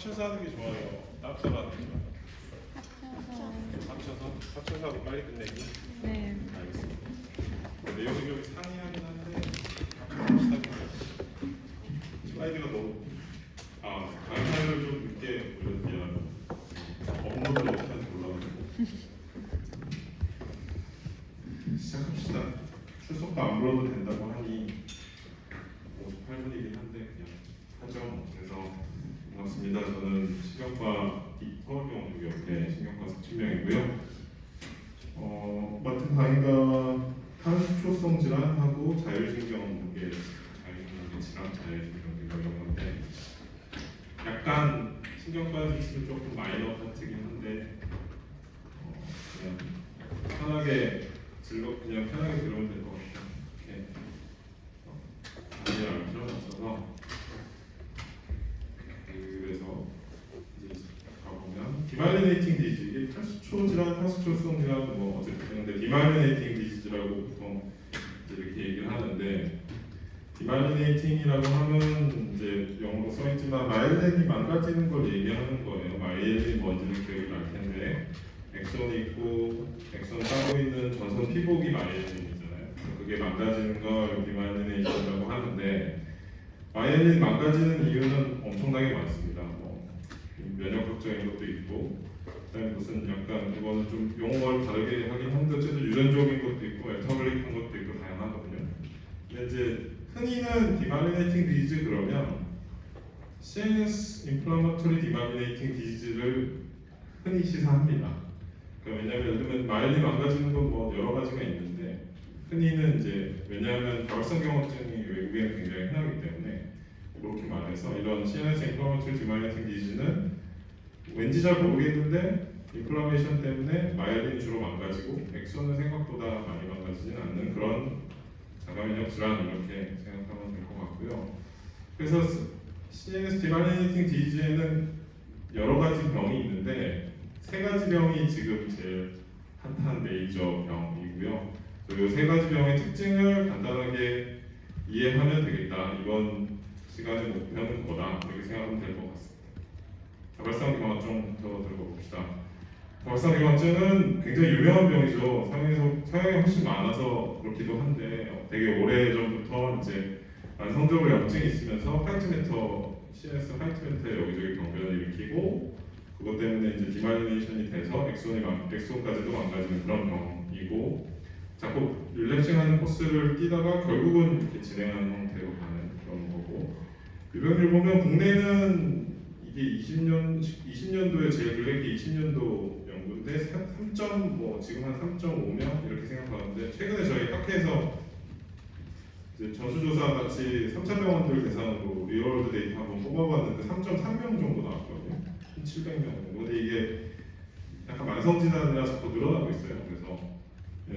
합쳐서 하는 게 좋아요. 따로따로 하는 게 좋아요. 합쳐서 하고 빨리 끝내기. 네. 알겠습니다. 내용이 좀 상이하긴 한데 합쳐서 슬라이드가 너무 강의를 좀 늦게 올려서 미안합니다. 업로드를 어떻게 하는지 몰라가지고. 시작합시다. 출석도 안 불러도 된다고 하니 58분이긴 한데 그냥 하죠. 그래서 반갑습니다. 저는 신경과 서울병원 옆에 신경과 서춘명이고요. 맡은 강의가 탄수초성 질환하고 자율신경계 질환, 자율신경계 이런 건데 약간 신경과는 있으면 조금 마이너 파트긴 한데 그냥 편하게 그냥 편하게 들으면 될 것 같아요. 이렇게 강의를 안 필요는 없어서 그래서 이제 가보면 디마일리네이팅 디지즈 이게 탈수초 질환, 탈수초성 질환 뭐 어쨌든 근데 디마일리네이팅 디지즈라고 보통 이렇게 얘기를 하는데 디마일리네이팅이라고 하면 이제 영어로 써있지만 마이엘린이 망가지는 걸 얘기하는 거예요. 마이엘린이 뭔지는 기억이 날 텐데 엑손이 있고 엑손 따고 있는 전선 피복이 마이엘린이잖아요. 그게 망가지는 걸 디마일리네이션이라고 하는데 마이엘린 망가지는 이유는 엄청나게 많습니다. 뭐 면역학적인 것도 있고 그다음에 무슨 약간 이거는 좀 용어를 다르게 하긴 한데 어쨌든 유전적인 것도 있고 메타볼릭한 것도 있고 다양하거든요. 근데 이제 흔히는 디마일리네이팅 디지즈 그러면 CNS 인플라마토리 디마일리네이팅 디지즈를 흔히 시사합니다. 그러니까 왜냐하면 예를 들면 마이엘린 망가지는 건 뭐 여러 가지가 있는데 흔히는 이제 왜냐하면 다발성경화증이 외국에는 굉장히 흔하기 때문에 그렇게 말해서 이런 CNS 인플라마토리 디마일리네이팅 디지즈는 왠지 잘 모르겠는데 인플라메이션 때문에 마이엘린이 주로 망가지고 엑손은 생각보다 많이 망가지지는 않는 그런 자가면역 질환 이렇게 생각하면 될 것 같고요. 그래서 CNS 디마일리네이팅 디지즈에는 여러 가지 병이 있는데 세 가지 병이 지금 제일 핫한 메이저 병이고요. 이 세 가지 병의 특징을 간단하게 이해하면 되겠다. 이번 시간의 목표는 뭐다. 이렇게 생각하면 될 것 같습니다. 다발성경화증부터 들어봅시다. 다발성경화증은 굉장히 유명한 병이죠. 사용이 훨씬 많아서 그렇기도 한데 되게 오래전부터 이제 만성적으로 염증이 있으면서 화이트매터, CNS 화이트매터에 여기저기 병변을 일으키고 그것 때문에 이제 디마일리네이션이 돼서 엑손까지도 망가지는 그런 병이고 자꾸 릴랩싱하는 코스를 뛰다가 결국은 이렇게 진행하는 형태로 가는 그런 거고 이 병을 보면 국내는 이게 20년도에 제일 블랙이 20년도 연구인데 3. 뭐 지금 한 3.5명 이렇게 생각하는데 최근에 저희 학회에서 이제 전수조사 같이 3차 병원들 대상으로 리얼월드 데이터 한번 뽑아봤는데 3.3명 정도 나왔거든요. 700명 정도. 근데 이게 약간 만성질환이라 자꾸 늘어나고 있어요. 그래서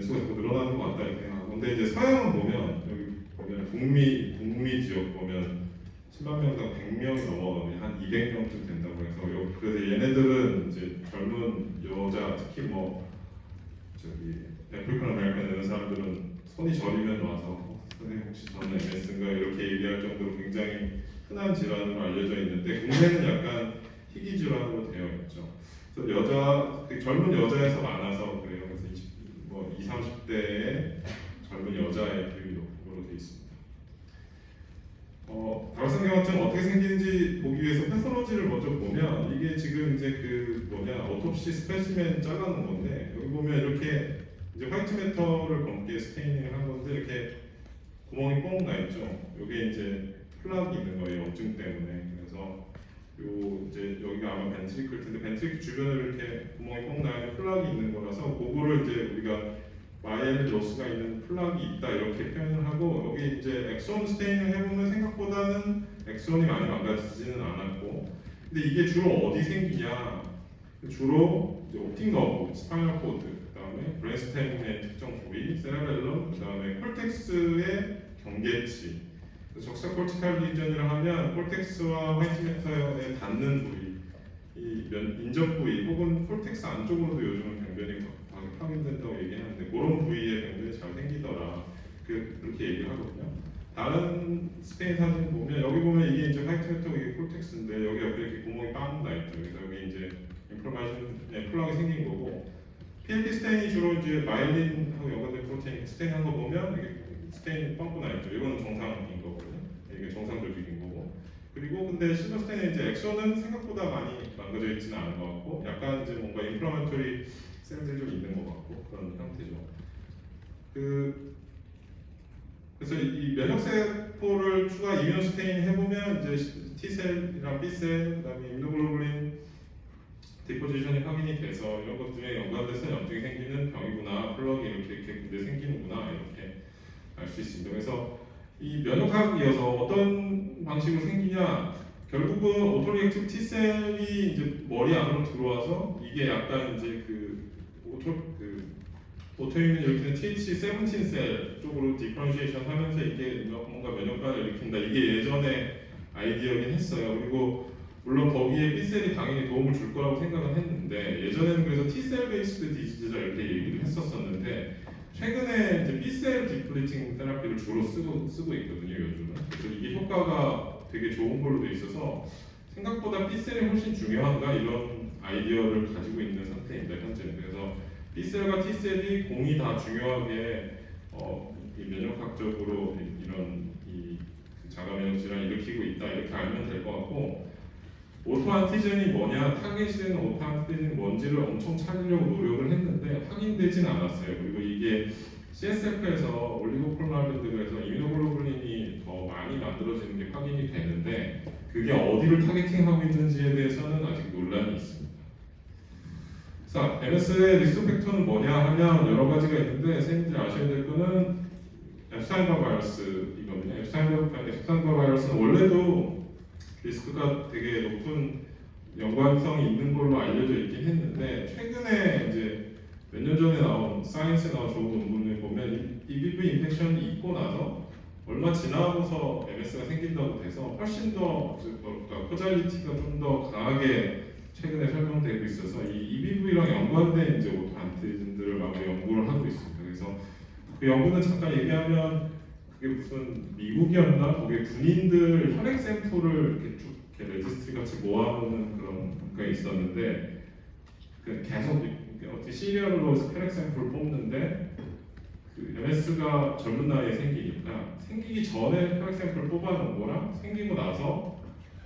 수가 자꾸 늘어나는 것 같다 이렇게 생각하고 근데 이제 서양은 보면 여기 보면 북미 지역 보면 10만 명당 100명이 넘어가면 한 200명쯤 된다고 해서 그래서 얘네들은 이제 젊은 여자 특히 뭐 저기 애프리칸 아메리칸 이런 사람들은 손이 저리면 와서 선생님 혹시 저는 MS인가 이렇게 얘기할 정도로 굉장히 흔한 질환으로 알려져 있는데 국내는 약간 희귀 질환으로 되어 있죠. 그래서 젊은 여자에서 많아서 그래요. 그래서 20, 30대의 젊은 여자의 비율이 높은 되어 있습니다. 다발성경화증 어떻게 생기는지 보기 위해서 패솔로지를 먼저 보면 이게 지금 이제 오톱시 스페시멘 짜가는 건데 여기 보면 이렇게 이제 화이트매터를 검게 스테이닝을 한 건데 이렇게 구멍이 뻥 나 있죠. 이게 이제 플락이 있는 거예요. 염증 때문에. 그래서 이제 여기가 아마 벤트리클 텐데 벤트리클 주변에 이렇게 구멍이 뻥 나 있는 플락이 있는 거라서 그거를 이제 우리가 마이엘린 로스가 있는 플락이 있다 이렇게 표현을 하고 여기 이제 엑손 스테인을 해보면 생각보다는 엑손이 많이 망가지지는 않았고 근데 이게 주로 어디 생기냐 주로 이제 옵틱 너브, 스파이널 코드 그다음에 브레인스템의 특정 부위, 세레벨럼 그다음에 콜텍스의 경계치 적사 콜티칼 리전이라 하면 콜텍스와 화이트매터에 닿는 부위 이 인접 부위 혹은 콜텍스 안쪽으로도 요즘은 병변이 파견된다고 얘기하는데 그런 부위에 병변이 잘 생기더라 그렇게 얘기를 하거든요. 다른 스테인 사진 보면 여기 보면 이게 이제 화이트 매터고 이게 콜텍스인데 여기 옆에 이렇게 구멍이 빵 나 있죠. 그래서 여기 이제 인플라메이션 플락이 생긴 거고 PLP 스테인이 주로 이제 마일린하고 연관된 프로테인 스테인한 거 보면 이게 스테인이 빵꾸 나 있죠. 이거는 정상인 거거든요. 이게 정상 조직인 거고. 그리고 근데 실버 스테인의 이제 액션은 생각보다 많이 망가져 있지는 않은 것 같고 약간 이제 뭔가 인플라메토리 셀들이 좀 있는 것 같고 그런 형태죠. 그래서 이 면역세포를 추가 이뮤노 스테인 해보면 이제 T셀이랑 B셀, 그다음에 임무노글로불린 디포지션이 확인이 돼서 이런 것들에 연관돼서 염증이 생기는 병이구나, 플럭이 이렇게 군데 생기는구나 이렇게 알 수 있습니다. 그래서 이 면역학이어서 어떤 방식으로 생기냐, 결국은 오토리액티브 T셀이 이제 머리 안으로 들어와서 이게 약간 이제 오토이뮨 일으키는 TH17셀 쪽으로 디퍼런시에이션 하면서 이게 뭔가 면역반을 일으킨다. 이게 예전에 아이디어긴 했어요. 그리고 물론 거기에 B셀이 당연히 도움을 줄 거라고 생각은 했는데 예전에는 그래서 T셀 베이스드 디지즈다 이렇게 얘기를 했었었는데 최근에 이제 B셀 디플리팅 테라피를 주로 쓰고 있거든요, 요즘은. 그래서 이게 효과가 되게 좋은 걸로 돼 있어서 생각보다 B셀이 훨씬 중요한가 이런 아이디어를 가지고 있는 상태입니다, 현재는. 그래서 B셀과 T셀이 공이 다 중요하게 이 면역학적으로 이런 이 자가 면역 질환을 일으키고 있다 이렇게 알면 될 것 같고, 오토안티젠이 뭐냐, 타겟된 오토안티젠 원지를 엄청 찾으려고 노력을 했는데 확인되진 않았어요. 그리고 이게 CSF에서 올리고폴마르밴드에서 이뮤노글로불린이 더 많이 만들어지는 게 확인이 되는데 그게 어디를 타겟팅하고 있는지에 대해서는 아직 논란이 있습니다. 자, MS의 리스크 팩터는 뭐냐 하면 여러 가지가 있는데 선생님들이 아셔야 될 거는 엡스타인바 바이러스이거든요. 엡스타인바 바이러스는 원래도 리스크가 되게 높은 연관성이 있는 걸로 알려져 있긴 했는데 최근에 이제 몇 년 전에 나온 사이언스에 나온 좋은 논문을 보면 EBV 인펙션이 있고 나서 얼마 지나고서 MS가 생긴다고 돼서 훨씬 더 코잘리티가 좀 더 강하게 최근에 설명되고 있어서 이 EBV랑 연관된 이제 오토안티젠들을 막 연구를 하고 있습니다. 그래서 그 연구는 잠깐 얘기하면 그게 무슨 미국이었나? 거기에 군인들 혈액 샘플을 이렇게 쭉 이렇게 레지스트리 같이 모아놓는 그런 게 있었는데 계속 어떻게 시리얼로 혈액 샘플을 뽑는데 그 MS가 젊은 나이에 생기니까 생기기 전에 혈액 샘플을 뽑아놓은 거랑 생기고 나서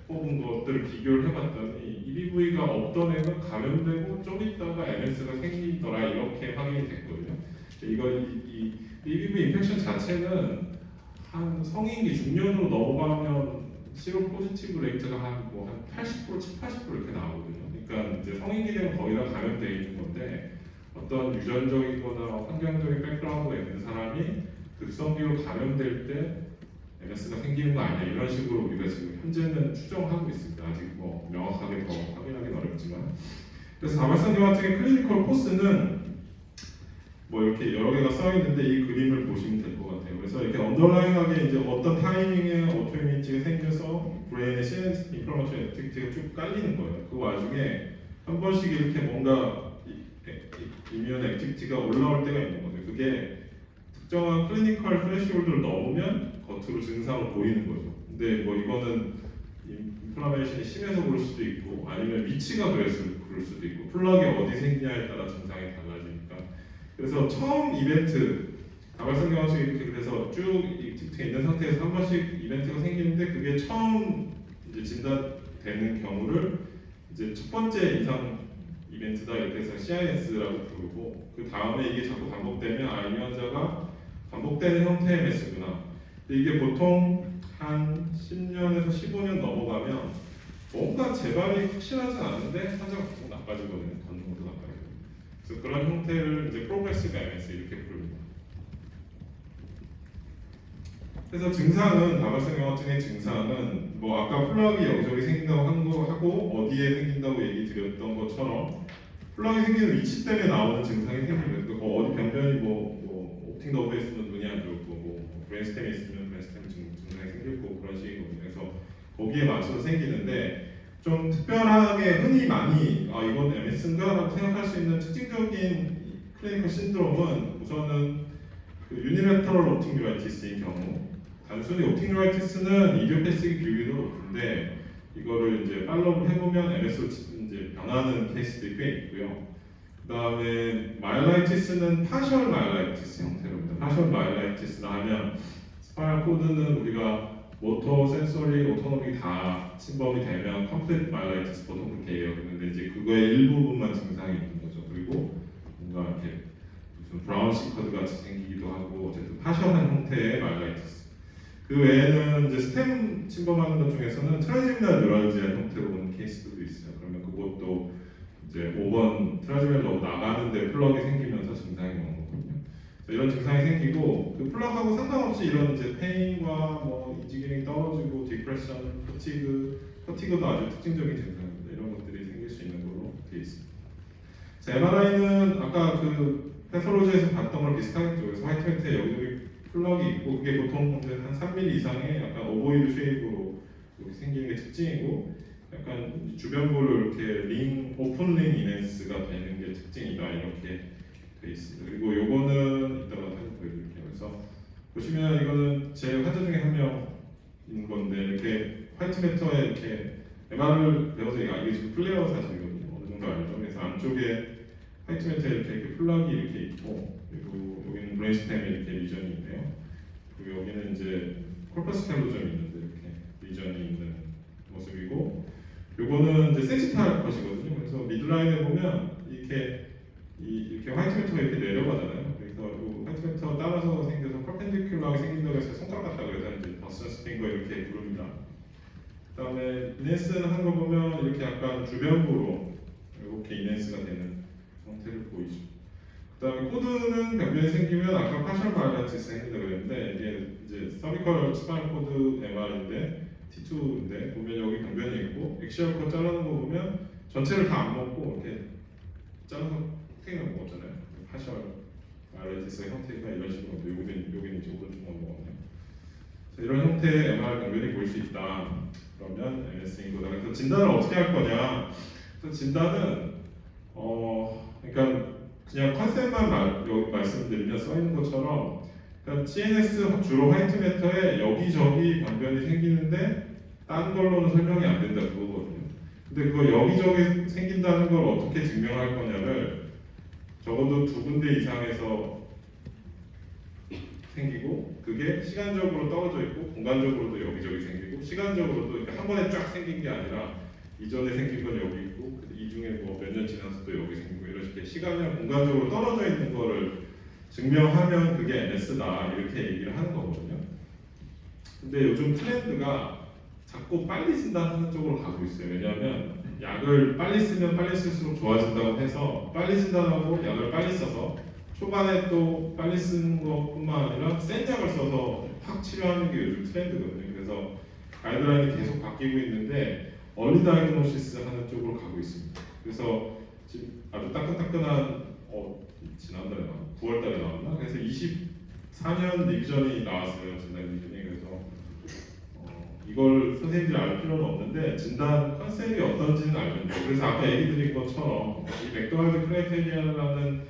뽑은 것들을 비교를 해봤더니 EBV가 없던 애가 감염되고 좀 있다가 MS가 생기더라 이렇게 확인이 됐거든요. 이 EBV 인펙션 자체는 한 성인기 중년으로 넘어가면 시로 포지티브 레이트가 한 80%, 70, 80% 이렇게 나오거든요. 그러니까 이제 성인기 되면 거의 다 감염되어 있는 건데 어떤 유전적이거나 환경적인 백그라운드가 있는 사람이 급성기로 감염될 때 MS가 생기는 거 아니냐 이런 식으로 우리가 지금 현재는 추정하고 있습니다. 아직 뭐 명확하게 더 확인하기는 어렵지만. 그래서 다발성 경화증의 클리니컬 코스는 뭐 이렇게 여러 개가 써 있는데 이 그림을 보시면 될 것 같아요. 그래서 이렇게 언더라인하게 이제 어떤 타이밍에 오토이뮤니티가 생겨서 브레인의 CNS 인플라메이션 액티비티가 쭉 깔리는 거예요. 그 와중에 한 번씩 이렇게 뭔가 이뮤너 액티비티가 올라올 때가 있는 거죠. 그게 특정한 클리니컬 프레시홀드를 넘으면 겉으로 증상을 보이는 거죠. 근데 뭐 이거는 인플라메이션이 심해서 그럴 수도 있고 아니면 위치가 그래서 그럴 수도 있고 플락이 어디 생기냐에 따라 증상이 달라지니까. 그래서 처음 이벤트 다발성 경화증이 이렇게 그래서 쭉 있는 상태에서 한 번씩 이벤트가 생기는데 그게 처음 이제 진단되는 경우를 이제 첫 번째 이상 이벤트다 이렇게 해서 CIS라고 부르고 그 다음에 이게 자꾸 반복되면 이 환자가 반복되는 형태의 MS구나. 근데 이게 보통 한 10년에서 15년 넘어가면 뭔가 재발이 확실하지 않은데 환자가 계속 나빠지거든요. 건강도 나빠지고. 그래서 그런 형태를 이제 프로그레시브 MS 이렇게 부릅니다. 그래서 증상은 다발성 경화증의 증상은 뭐 아까 플락이 여기저기 생긴다고 한 거 하고 어디에 생긴다고 얘기 드렸던 것처럼 플락이 생기는 위치 때문에 나오는 증상이 생기는 거예요. 어디 변변이 뭐 옵틱 너브에 있으면 눈이 안 좋을 거고 브레인스템에 있으면 브레인스템 증상이 생길 거고 그런 식이거든요. 그래서 거기에 맞춰서 생기는데 좀 특별하게 흔히 많이 이건 MS인가? 라고 생각할 수 있는 특징적인 클리니컬 신드롬은 우선은 그 유니레터럴 옵틱 뉴라이티스인 경우 단순히 옵틱노라이티스는 이디오패시픽 뷰기도 높은데 이거를 이제 팔로우를 해보면 MS로 이제 변하는 케이스들이 꽤 있고요. 그 다음에 마이라이티스는 파셜 마이라이티스 형태로입니다. 파셜 마이라이티스라 하면 스파이럴 코드는 우리가 모터, 센서리, 오토노미 다 침범이 되면 컴플릿 마이라이티스 보통 그렇게 해요. 근데 이제 그거의 일부분만 증상이 있는 거죠. 그리고 뭔가 이렇게 무슨 브라운 시커드 같이 생기기도 하고 어쨌든 파셜한 형태의 마이라이티스. 그 외에는 이제 스템 침범하는 것 중에서는 트라이제미널 뉴럴지아 형태로 오는 케이스도 있어요. 그러면 그것도 이제 5번 트라이제미널 너무 나가는데 플럭이 생기면서 증상이 오는 거거든요. 이런 증상이 생기고 그 플럭하고 상관없이 이런 이제 페인과 뭐 인지 기능이 떨어지고 디프레션, 퍼티그도 아주 특징적인 증상입니다. 이런 것들이 생길 수 있는 걸로 되어 있습니다. 자, MRI는 아까 그 패솔로지에서 봤던 거랑 비슷하겠죠. 그래서 화이트매트에 여기저기 플럭이 있고 그게 보통 한 3mm 이상의 약간 오보이드 쉐입으로 이렇게 생기는 게 특징이고 약간 주변부를 이렇게 오픈 링 이넨스가 되는 게 특징이다 이렇게 돼 있습니다. 그리고 요거는 이따가 사진 보여드릴게요. 그래서 보시면 이거는 제 환자 중에 한 명인 건데 이렇게 화이트매터에 이렇게 MR을 배워서 이게 지금 플레어 사진이거든요. 어느 정도 알죠? 그래서 안쪽에 화이트매터에 이렇게 플락이 이렇게 있고 그리고 여기는 브레인스템에 이렇게 리전이 있네요. 그리고 여기는 이제 콜퍼스 캘로점이 있는데 이렇게 리전이 있는 모습이고 요거는 이제 세지탈 컷이거든요. 그래서 미드라인에 보면 이렇게 화이트매터가 이렇게 내려가잖아요. 그래서 이 화이트매터 따라서 생겨서 퍼펜디큘러하게 생긴다고 해서 손가락 같다고 해서 이제 버슨 스핑거 이렇게 부릅니다. 그 다음에 이넨스는 한 거 보면 이렇게 약간 주변부로 이렇게 이넨스가 되는 형태를 보이죠. 그 다음에 코드는 변변이 생기면 아까 파셜 마이라이티스 생긴다고 그랬는데 이게 이제 서비컬 스파인 코드 MR인데 T2인데 보면 여기 변변이 있고 엑시얼 컷 자르는 거 보면 전체를 다 안 먹고 이렇게 잘라서 탱을 먹었잖아요. 파셜 마이라이티스의 형태가 이런 식으로 여기는 이제 오른쪽만 먹었네요. 이런 형태의 MR 변변이 보일 수 있다. 그러면 MS인 거다. 그래서 진단을 어떻게 할 거냐? 그래서 진단은 그러니까 그냥 컨셉만 말씀드리면 써 있는 것처럼 그러니까 CNS 주로 화이트매터에 여기저기 변변이 생기는데 다른 걸로는 설명이 안 된다 그거거든요. 근데 그거 여기저기 생긴다는 걸 어떻게 증명할 거냐를 적어도 2군데 이상에서 생기고 그게 시간적으로 떨어져 있고 공간적으로도 여기저기 생기고 시간적으로도 그러니까 한 번에 쫙 생긴 게 아니라 이전에 생긴 건 여기 있고 이 중에 뭐 몇 년 지나서 또 여기 생기고 이런 식의 시간이랑 공간적으로 떨어져 있는 거를 증명하면 그게 MS다 이렇게 얘기를 하는 거거든요. 근데 요즘 트렌드가 자꾸 빨리 진단하는 쪽으로 가고 있어요. 왜냐하면 약을 빨리 쓰면 빨리 쓸수록 좋아진다고 해서 빨리 진단하고 약을 빨리 써서 초반에 또 빨리 쓰는 것뿐만 아니라 센 약을 써서 확 치료하는 게 요즘 트렌드거든요. 그래서 가이드라인이 계속 바뀌고 있는데 얼리 다이그노시스 하는 쪽으로 가고 있습니다. 그래서 지금 아주 따끈따끈한 지난달에 9월달에 나왔나? 그래서 24년 리비전이 나왔어요. 진단 리비전이. 그래서 이걸 선생님들이 알 필요는 없는데 진단 컨셉이 어떤지는 알면 돼요. 그래서 아까 얘기 드린 것처럼 이 맥도날드 크라이테리아라는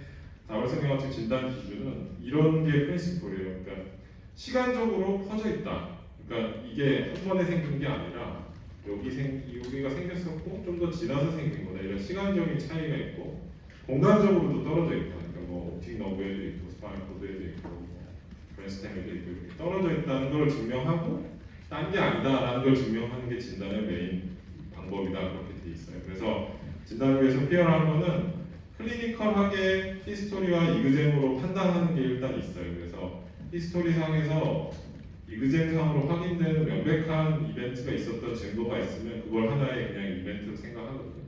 다발성 양화증 진단 기준은 이런 게 프린시플이에요. 그러니까 시간적으로 퍼져 있다. 그러니까 이게 한 번에 생긴 게 아니라 여기가 생겼었고 좀 더 지나서 생긴 거다. 이런 시간적인 차이가 있고 공간적으로도 떨어져 있다. 그러니까 뭐 옵틱 너브에도 있고 스파인 코드에도 있고 브레인스템에도 있고 이렇게 떨어져 있다는 걸 증명하고 딴 게 아니다라는 걸 증명하는 게 진단의 메인 방법이다. 그렇게 돼 있어요. 그래서 진단을 위해서 필요한 거는 클리니컬하게 히스토리와 이그잼으로 판단하는 게 일단 있어요. 그래서 히스토리상에서 이그잼상으로 확인되는 명백한 이벤트가 있었던 증거가 있으면 그걸 하나의 그냥 이벤트로 생각하거든요.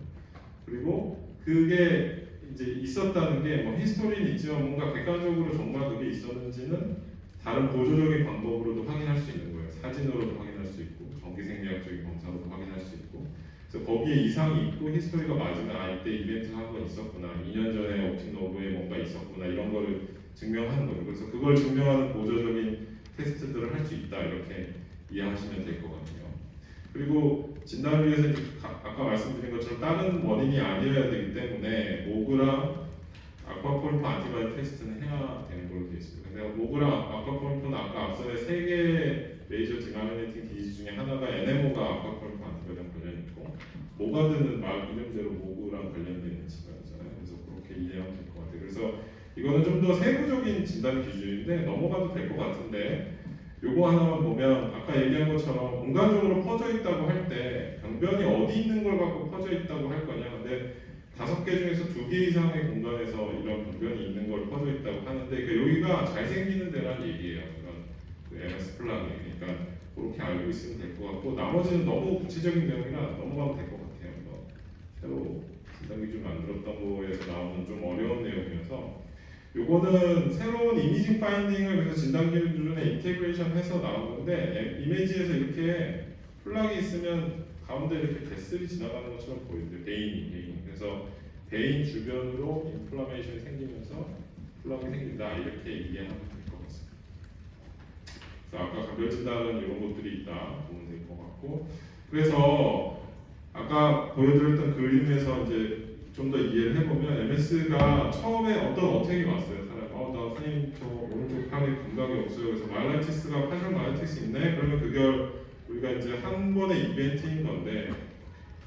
그리고 그게 이제 있었다는 게 뭐 히스토리는 있지만 뭔가 객관적으로 정말 그게 있었는지는 다른 보조적인 방법으로도 확인할 수 있는 거예요. 사진으로도 확인할 수 있고 정기생리학적인 검사로도 확인할 수 있고 그래서 거기에 이상이 있고 히스토리가 맞으면 이때 이벤트 한 번 있었구나 2년 전에 옵틱 너브에 뭔가 있었구나 이런 거를 증명하는 거예요. 그래서 그걸 증명하는 보조적인 테스트들을 할 수 있다 이렇게 이해하시면 될 것 같아요. 그리고 진단을 위해서 아까 말씀드린 것처럼 다른 원인이 아니어야 되기 때문에 모그랑 아쿠아폴리프 안티바디 테스트는 해야 되는 걸로 되어 있습니다. 그래서 모그랑 아쿠아폴리프는 아까 앞선에 3개의 메이저 디마리네이팅 디지즈 중에 하나가 NMO가 아쿠아폴프 안티바디랑 관련이 있고 모가드는 말 이름대로 모구랑 관련된 질환이잖아요. 그래서 그렇게 이해하면 될 것 같아요. 그래서 이거는 좀 더 세부적인 진단 기준인데 넘어가도 될 것 같은데 요거 하나만 보면 아까 얘기한 것처럼 공간적으로 퍼져 있다고 할 때 병변이 어디 있는 걸 갖고 퍼져 있다고 할 거냐. 근데 5개 중에서 2개 이상의 공간에서 이런 병변이 있는 걸 퍼져 있다고 하는데 그 여기가 잘 생기는 데란 얘기예요. 그런 그 MS 플라그에. 그러니까 그렇게 알고 있으면 될 것 같고 나머지는 너무 구체적인 내용이라 넘어가면 될 것 같아요. 이거 새로 진단 기준 만들었던 거에서 나오는 좀 어려운 내용이어서 요거는 새로운 이미징 파인딩을 그래서 진단 기준에 인테그레이션 해서 나온 건데 이미지에서 이렇게 플락이 있으면 가운데 이렇게 데스리 지나가는 것처럼 보이는데 베인이 그래서 베인 주변으로 인플라메이션이 생기면서 플락이 생긴다 이렇게 이해하면 될 것 같습니다. 그래서 아까 각별 진단은 이런 것들이 있다 보면 될 것 같고 그래서 아까 보여드렸던 그림에서 이제 좀 더 이해를 해보면 MS가 처음에 어떤 어택이 왔어요. 사람, 나 선생님 저 오른쪽 팔에 감각이 없어요. 그래서 마일라이티스가 파셜 마일라이티스 있네. 그러면 그걸 우리가 이제 한 번의 이벤트인 건데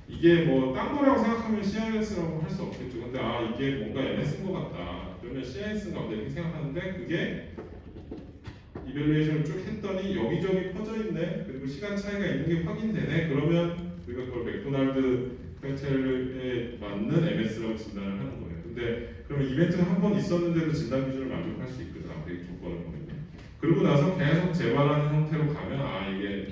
이게 뭐 딴 거라고 생각하면 CIS라고 할 수 없겠죠. 근데 이게 뭔가 MS인 것 같다. 그러면 CIS인가 보다 이렇게 생각하는데 그게 이밸루에이션을 쭉 했더니 여기저기 퍼져 있네. 그리고 시간 차이가 있는 게 확인되네. 그러면 우리가 그걸 맥도날드 크라이테리아에 맞는 MS라고 진단을 하는 거예요. 근데 그러면 이벤트가 한 번 있었는데도 진단 기준을 만족할 수 있거든. 아무리 조건을 보면. 그러고 나서 계속 재발하는 형태로 가면 이게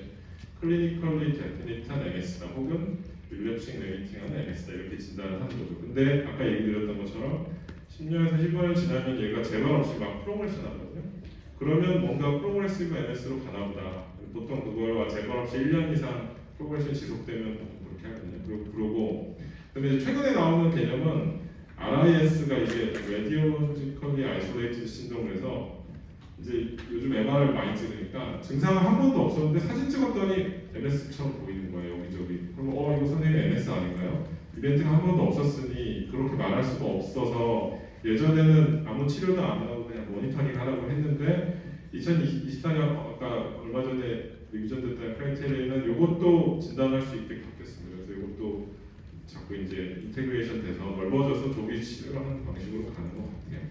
클리니컬리 데피니트한 MS다 혹은 릴랩싱 레미팅한 MS다 이렇게 진단을 하는 거죠. 근데 아까 얘기 드렸던 것처럼 10년에서 15년 지나면 얘가 재발 없이 막 프로그레션 하거든요. 그러면 뭔가 프로그레시브 MS로 가나 보다. 보통 그걸 재발 없이 1년 이상 프로그레션 지속되면 그렇게 하거든요. 그러고 근데 최근에 나오는 개념은 RIS가 이게 Radiologically Isolated Syndrome에서 이제 요즘 MR을 많이 찍으니까 증상은 한 번도 없었는데 사진 찍었더니 MS처럼 보이는 거예요. 여기저기. 그럼 이거 선생님 MS 아닌가요? 이벤트가 한 번도 없었으니 그렇게 말할 수가 없어서 예전에는 아무 치료도 안 하고 그냥 모니터링 하라고 했는데 2024년 아까 얼마 전에 리뷰전됐던 크라이테리아는 이것도 진단할 수 있게 바뀌었습니다. 그래서 이것도 자꾸 이제 인테그레이션 돼서 넓어져서 조기 치료하는 방식으로 가는 것 같아요.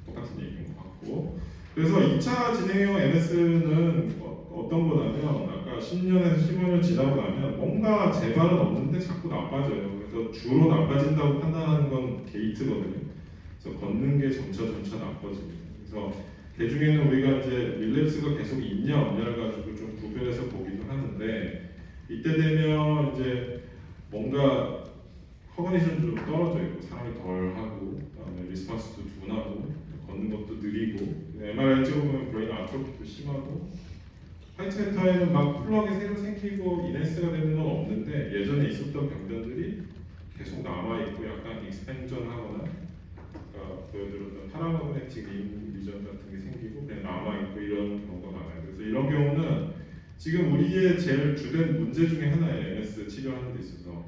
똑같은 얘기인 것 같고 그래서 2차 진행형 MS는 어떤 거냐면 아까 10년에서 15년 지나고 나면 뭔가 재발은 없는데 자꾸 나빠져요. 그래서 주로 나빠진다고 판단하는 건 게이트거든요. 그래서 걷는 게 점차 나빠집니다. 그래서 그 중에는 우리가 이제 릴랩스가 계속 있냐 없냐를 가지고 좀 구별해서 보기도 하는데 이때 되면 이제 뭔가 커그니션도 좀 떨어져 있고 사람이 덜 하고 그다음에 리스폰스도 둔하고 걷는 것도 느리고 MRI 찍어보면 브레인 아트로피도 심하고 화이트센터에는 막 플럭이 새로 생기고 이네스가 되는 건 없는데 예전에 있었던 병변들이 계속 남아있고 약간 익스펜전하거나 아까 보여드렸던 파라마그네틱 리전 같은 게 생기고 그냥 남아있고 이런 경우가 많아요. 그래서 이런 경우는 지금 우리의 제일 주된 문제 중에 하나예요. MS 치료하는 데 있어서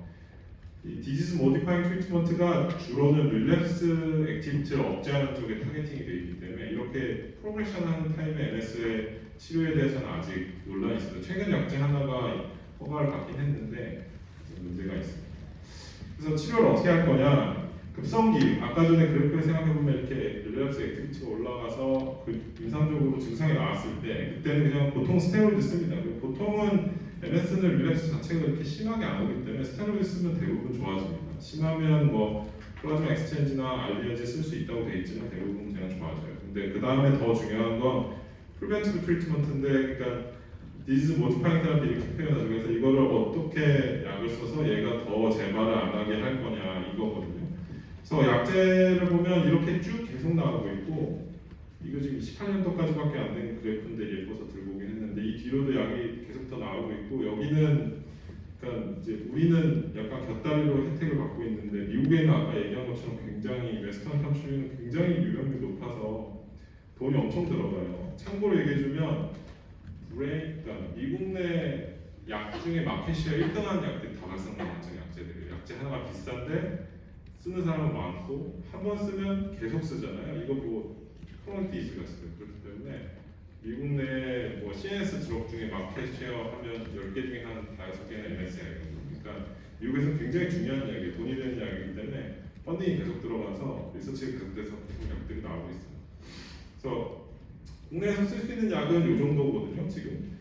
이 디지즈 모디파잉 트리트먼트가 주로는 릴랩스 액티비티를 억제하는 쪽에 타겟팅이 되어 있기 때문에 이렇게 프로그레션하는 타입의 MS의 치료에 대해서는 아직 논란이 있어요. 최근 약제 하나가 허가를 받긴 했는데 문제가 있습니다. 그래서 치료를 어떻게 할 거냐? 급성기, 아까 전에 그래프를 생각해보면 이렇게 릴랩스 액티비티가 올라가서 그 임상적으로 증상이 나왔을 때 그때는 그냥 보통 스테로이드 씁니다. 보통은 MS는 릴랩스 자체가 그렇게 심하게 안 오기 때문에 스테로이드 쓰면 대부분 좋아집니다. 심하면 뭐 플라즈마 엑스체인지나 알리아제 쓸 수 있다고 돼 있지만 대부분 그냥 좋아져요. 근데 그 다음에 더 중요한 건 프리벤티브 트리트먼트인데 그러니까 디지즈 모디파잉 테라피 이렇게 표현하죠. 그래서 이거를 어떻게 약을 써서 얘가 더 재발을 안 하게 할 거냐 이거거든요. 그래서 약제를 보면 이렇게 쭉 계속 나오고 있고 이거 지금 18년도까지밖에 안 된 그래프인데 예뻐서 들고 오긴 했는데 이 뒤로도 약이 계속 더 나오고 있고 여기는 그러니까 이제 우리는 약간 곁다리로 혜택을 받고 있는데 미국에는 아까 얘기한 것처럼 굉장히 웨스턴 컨트리는 굉장히 유명률이 높아서 돈이 엄청 들어가요. 참고로 얘기해주면 그러니까 미국 내 약 중에 마켓시아 1등한 약들이 다발성공증 약제들이에요. 약제 하나가 비싼데 쓰는 사람은 많고 한 번 쓰면 계속 쓰잖아요. 이거 뭐 크로닉 디지즈가 있어요. 그렇기 때문에 미국 내 뭐 CNS 드롭 중에 마켓 쉐어 하면 10개 중에 한 5개는 MSCI거든요. 그러니까 미국에서는 굉장히 중요한 이야기예요. 돈이 되는 이야기이기 때문에 펀딩이 계속 들어가서 리서치가 계속돼서 계속 약들이 나오고 있어요. 그래서 국내에서 쓸 수 있는 약은 이 정도거든요. 지금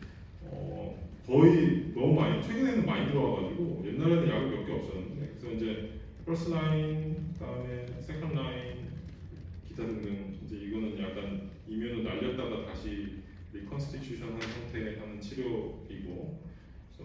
거의 너무 많이 최근에는 많이 들어와가지고 옛날에는 약이 몇 개 없었는데 그래서 이제 퍼스트 라인, 그다음에 세컨드 라인, 기타 등등 이제 이거는 약간 이면을 날렸다가 다시 리컨스티튜션 하는 상태에 하는 치료이고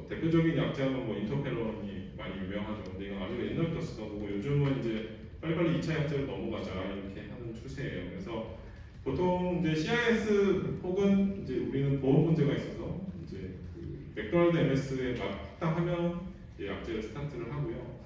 대표적인 약자는 뭐 인터페론이 많이 유명하죠. 근데 이건 아주 옛날부터 쓰던 거고 요즘은 이제 빨리빨리 2차 약자로 넘어가자 이렇게 하는 추세예요. 그래서 보통 이제 CIS 혹은 이제 우리는 보험 문제가 있어서 이제 그 맥도날드 MS에 합당하면 약제를 스타트를 하고요.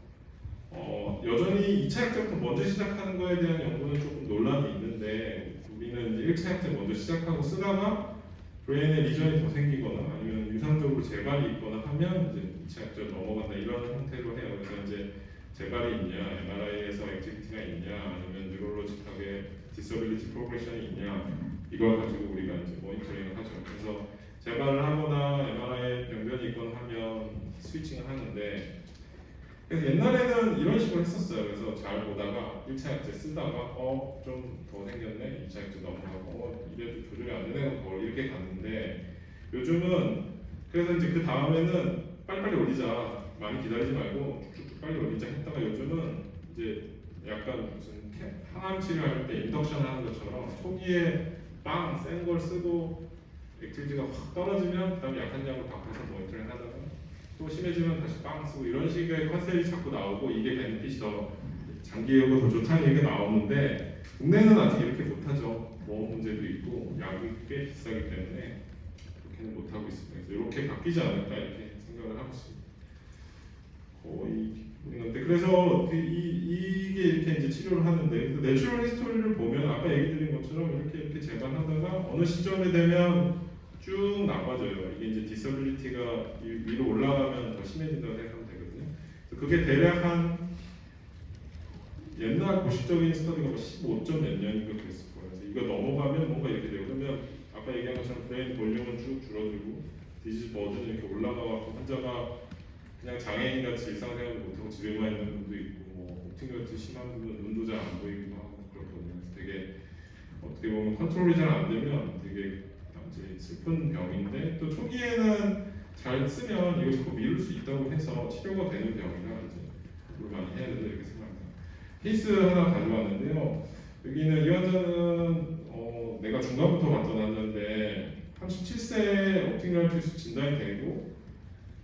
여전히 2차 약제부터 먼저 시작하는 거에 대한 연구는 조금 논란이 있는데 우리는 이제 1차 약제 먼저 시작하고 쓰다가 브레인에 리전이 더 생기거나 아니면 유상적으로 재발이 있거나 하면 이제 2차 약제로 넘어간다 이런 형태로 해요. 그래서 이제 재발이 있냐, MRI에서 액티비티가 있냐, 아니면 뉴럴로직하게 디서빌리티 프로그레션이 있냐 이걸 가지고 우리가 이제 모니터링을 하죠. 그래서 재발을 하거나 MRI에 병변이 있거나 하면 스위칭을 하는데 그래서 옛날에는 이런 식으로 했었어요. 그래서 잘 보다가 1차 약제 쓰다가 좀 더 생겼네, 2차 약제 넘어가고 이래도 조절이 안 되네, 이렇게 갔는데 요즘은 그래서 이제 그 다음에는 빨리빨리 올리자, 많이 기다리지 말고 쭉쭉 빨리 올리자 했다가 요즘은 이제 약간 무슨 항암 치료할 때 인덕션 하는 것처럼 초기에 빵 센 걸 쓰고 액티비티가 확 떨어지면 그다음에 약한 약으로 바꿔서 모니터링 하다가 또 심해지면 다시 빵 쓰고 이런 식의 컨셉이 자꾸 나오고 이게 베네핏이 더 장기적으로 더 좋다는 얘기가 나오는데 국내는 아직 이렇게 못하죠. 보험 문제도 있고 약이 꽤 비싸기 때문에 그렇게는 못하고 있습니다. 그래서 이렇게 바뀌지 않을까 이렇게 생각을 하고 있습니다. 거의 있는데 그래서 이게 이렇게 이제 치료를 하는데 내추럴 히스토리를 보면 아까 얘기 드린 것처럼 이렇게 재발하다가 어느 시점에 되면 쭉 나빠져요. 이게 이제 디서빌리티가 위로 올라가면 더 심해진다고 생각하면 되거든요. 그래서 그게 대략 한 옛날 고시적인 스터디가 뭐 15점 몇 년인가 그랬을 거예요. 그래서 이거 넘어가면 뭔가 이렇게 되고 그러면 아까 얘기한 것처럼 브레인 볼륨은 쭉 줄어들고 디지즈 버든이 이렇게 올라가고 환자가 그냥 장애인 같이 일상생활도 못하고 집에만 있는 분도 있고 뭐 옵팅거트 심한 분은 눈도 잘 안 보이기도 하고 그렇거든요. 그래서 되게 어떻게 보면 컨트롤이 잘 안 되면 되게 이제 슬픈 병인데 또 초기에는 잘 쓰면 이거 자꾸 미룰 수 있다고 해서 치료가 되는 병이라 이제 앞으로 많이 해야 된다 이렇게 생각합니다. 케이스 하나 가져왔는데요. 여기는 이 환자는 내가 중간부터 봤던 환자인데 37세 옵팅라이티스 진단이 되고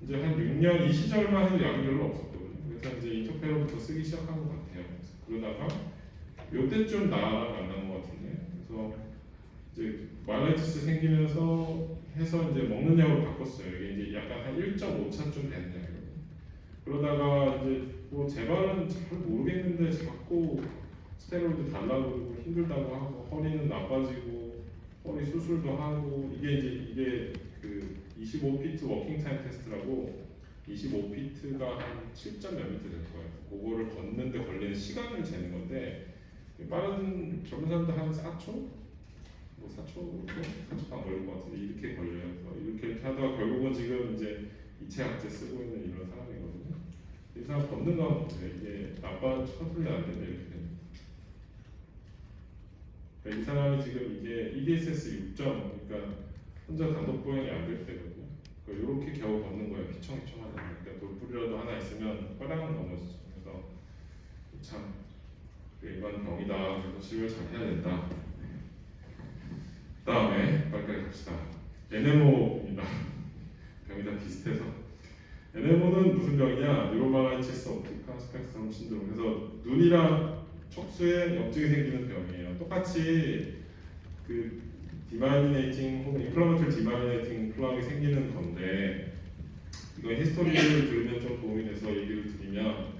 이제 한 6년 이 시절만 해도 약이 별로 없었거든요. 그래서 이제 인터페로부터 쓰기 시작한 것 같아요. 그러다가 요때쯤 나랑 만난 것 같은데 그래서 이제 말라이티스 생기면서 해서 이제 먹는 약으로 바꿨어요. 이게 이제 약간 한 1.5차쯤 되는 약이거든요. 그러다가 이제 뭐 재발은 잘 모르겠는데 자꾸 스테로이드 달라고 그러고 힘들다고 하고 허리는 나빠지고 허리 수술도 하고 이게 그 25피트 워킹 타임 테스트라고 25피트가 한 7점 몇 미터 될 거예요. 그거를 걷는데 걸리는 시간을 재는 건데 빠른 젊은 사람들 한 4초? 뭐 4초 반 걸릴 것 같은데 이렇게 걸려요. 이렇게 하다가 결국은 지금 이제 2차 약제 쓰고 있는 이런 사람이거든요. 이 사람 걷는 건 이게 나빠 컨트롤이 안 된다 이렇게 됩니다. 그러니까 이 사람이 지금 이게 EDSS 6점, 그러니까 혼자 단독 보행이 안 될 때거든요. 그러니까 이렇게 겨우 걷는 거예요. 피청피청하다. 그러니까 돌부리라도 하나 있으면 빠랑은 넘어지죠. 그래서 참 이건 병이다. 그래서 치료를 잘 해야 된다. 다음에 빨리빨리 갑시다. NMO입니다. 병이 다 비슷해서. NMO는 무슨 병이냐? 뉴로말라이티스 옵티카 스펙트럼 신드롬. 그래서 눈이랑 척수에 염증이 생기는 병이에요. 똑같이 그 디마이리네이팅 혹은 인플라마토리 디마이리네이팅 플라그이 생기는 건데 이건 히스토리를 들으면 좀 도움이 돼서 얘기를 드리면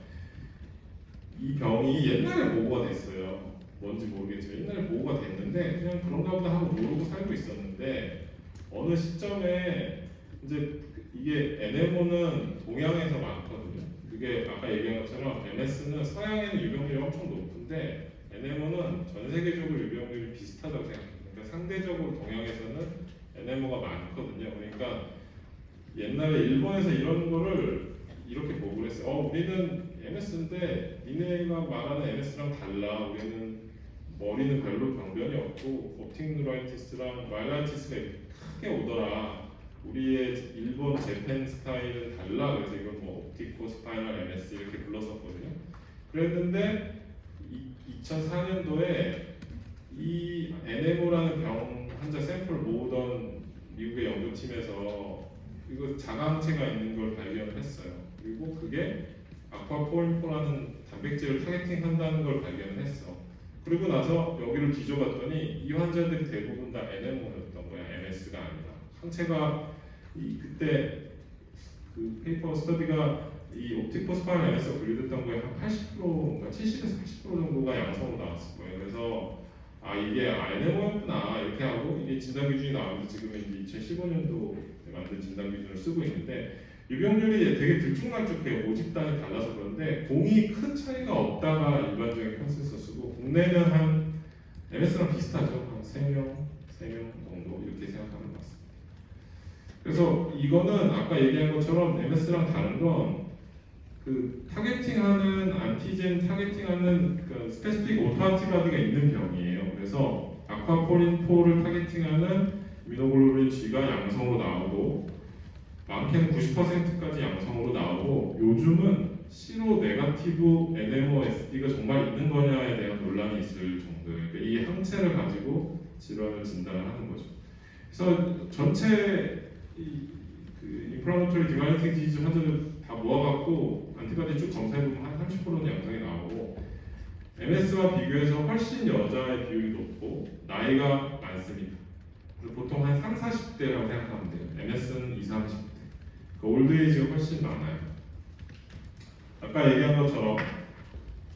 이 병이 옛날에 보고가 됐어요. 뭔지 모르겠지만 옛날에 보고가 됐는데 그냥 그런가 보다 하고 모르고 살고 있었는데 어느 시점에 이제 이게 NMO는 동양에서 많거든요. 그게 아까 얘기한 것처럼 MS는 서양에는 유병률이 엄청 높은데 NMO는 전 세계적으로 유병률이 비슷하다고 생각합니다. 그러니까 상대적으로 동양에서는 NMO가 많거든요. 그러니까 옛날에 일본에서 이런 거를 이렇게 보고 그랬어요. 우리는 MS인데 니네가 말하는 MS랑 달라. 우리는 머리는 별로 병변이 없고 옵틱 뉴라이티스랑 마일라이티스가 크게 오더라. 우리의 일본 재팬 스타일은 달라. 그래서 이걸 뭐 옵티코 스파이널 MS 이렇게 불렀었거든요. 그랬는데 2004년도에 이 NMO라는 병 환자 샘플을 모으던 미국의 연구팀에서 이거 자가항체가 있는 걸 발견을 했어요. 그리고 그게 아쿠아포린포라는 단백질을 타겟팅한다는 걸 발견을 했어. 그리고 나서 여기를 뒤져봤더니 이 환자들이 대부분 다 NMO였던 거야. MS가 아니라. 항체가 그때 그 페이퍼 스터디가 이 옵티코스파인 MS가 분류됐던 거에 한 80%, 70에서 80% 정도가 양성으로 나왔을 거예요. 그래서 이게 NMO였구나 이렇게 하고 이게 진단 기준이 나오면서 지금은 이제 2015년도 만든 진단 기준을 쓰고 있는데 유병률이 되게 들쭉날쭉해요. 모집단이 달라서 그런데 공이 큰 차이가 없다가 일반적인 컨센서스고 국내는 한 MS랑 비슷하죠. 한 3명 정도 이렇게 생각하는 것 같습니다. 그래서 이거는 아까 얘기한 것처럼 MS랑 다른 건 그 타겟팅하는 안티젠 타겟팅하는 그 스페시픽 오토안티바디가 있는 병이에요. 그래서 아쿠아포린4를 타겟팅하는 이뮤노글로불린 G가 양성으로 나오고 많게는 90%까지 양성으로 나오고 요즘은 시로 네거티브 NMOSD가 정말 있는 거냐에 대한 논란이 있을 정도예요. 그러니까 이 항체를 가지고 질환을 진단을 하는 거죠. 그래서 전체 그 인플라마토리 디마이팅 디지즈 환자들 다 모아갖고 안티바디 쭉 검사해보면 한 30%는 양성이 나오고 MS와 비교해서 훨씬 여자의 비율이 높고 나이가 많습니다. 보통 한 3, 40대라고 생각하면 돼요. MS는 20, 30대. 그 올드에이지가 훨씬 많아요. 아까 얘기한 것처럼